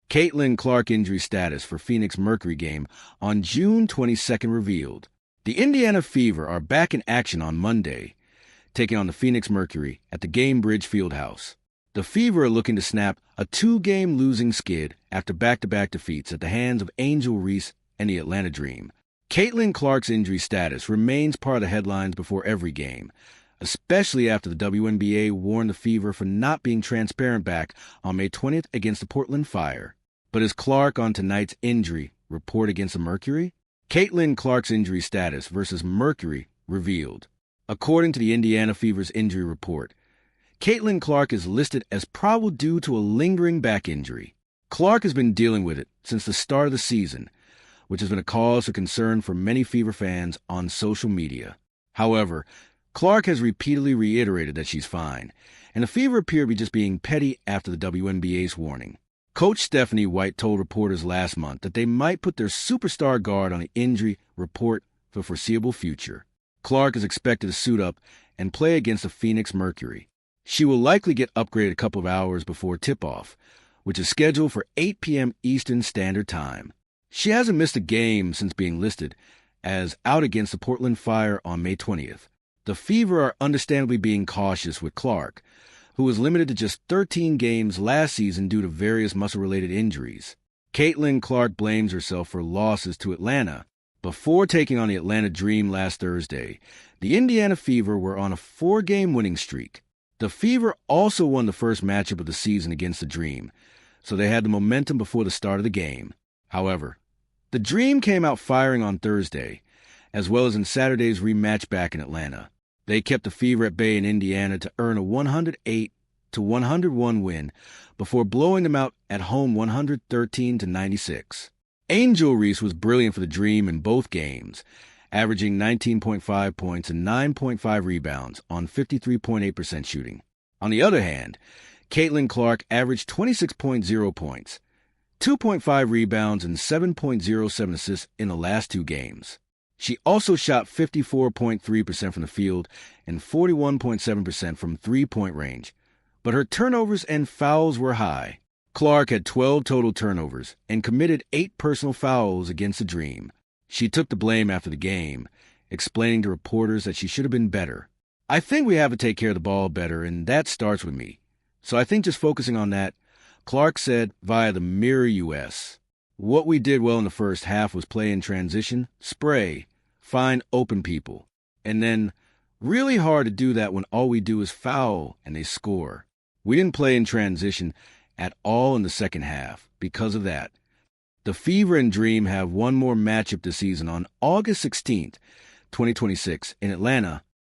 Caitlin Clark injury status for Phoenix Mercury game on June 22nd revealed. The Indiana Fever are back in action on Monday, taking on the Phoenix Mercury at the Gainbridge Fieldhouse. The Fever are looking to snap a 2-game losing skid after back-to-back defeats at the hands of Angel Reese and the Atlanta Dream. Caitlin Clark's injury status remains part of the headlines before every game, especially after the WNBA warned the Fever for not being transparent back on May 20th against the Portland Fire. But is Clark on tonight's injury report against the Mercury? Caitlin Clark's injury status versus Mercury revealed. According to the Indiana Fever's injury report, Caitlin Clark is listed as probable due to a lingering back injury. Clark has been dealing with it since the start of the season, which has been a cause of concern for many Fever fans on social media. However, Clark has repeatedly reiterated that she's fine, and the Fever appear to be just being petty after the WNBA's warning. Coach Stephanie White told reporters last month that they might put their superstar guard on the injury report for the foreseeable future. Clark is expected to suit up and play against the Phoenix Mercury. She will likely get upgraded a couple of hours before tip-off, which is scheduled for 8 p.m. Eastern Standard Time. She hasn't missed a game since being listed as out against the Portland Fire on May 20th. The Fever are understandably being cautious with Clark, who was limited to just 13 games last season due to various muscle-related injuries. Caitlin Clark blames herself for losses to Atlanta. Before taking on the Atlanta Dream last Thursday, the Indiana Fever were on a 4-game winning streak. The Fever also won the first matchup of the season against the Dream, so they had the momentum before the start of the game. However, the Dream came out firing on Thursday, as well as in Saturday's rematch back in Atlanta. They kept the Fever at bay in Indiana to earn a 108-101 win before blowing them out at home 113-96. Angel Reese was brilliant for the Dream in both games, averaging 19.5 points and 9.5 rebounds on 53.8% shooting. On the other hand, Caitlin Clark averaged 26.0 points, 2.5 rebounds, and 7.07 assists in the last 2 games. She also shot 54.3% from the field and 41.7% from three-point range, but her turnovers and fouls were high. Clark had 12 total turnovers and committed 8 personal fouls against the Dream. She took the blame after the game, explaining to reporters that she should have been better. "I think we have to take care of the ball better, and that starts with me. So I think just focusing on that," Clark said via the Mirror US. "What we did well in the first half was play in transition, spray, find open people, and then really hard to do that when all we do is foul and they score. We didn't play in transition at all in the second half because of that." The Fever and Dream have one more matchup this season on August 16th, 2026 in Atlanta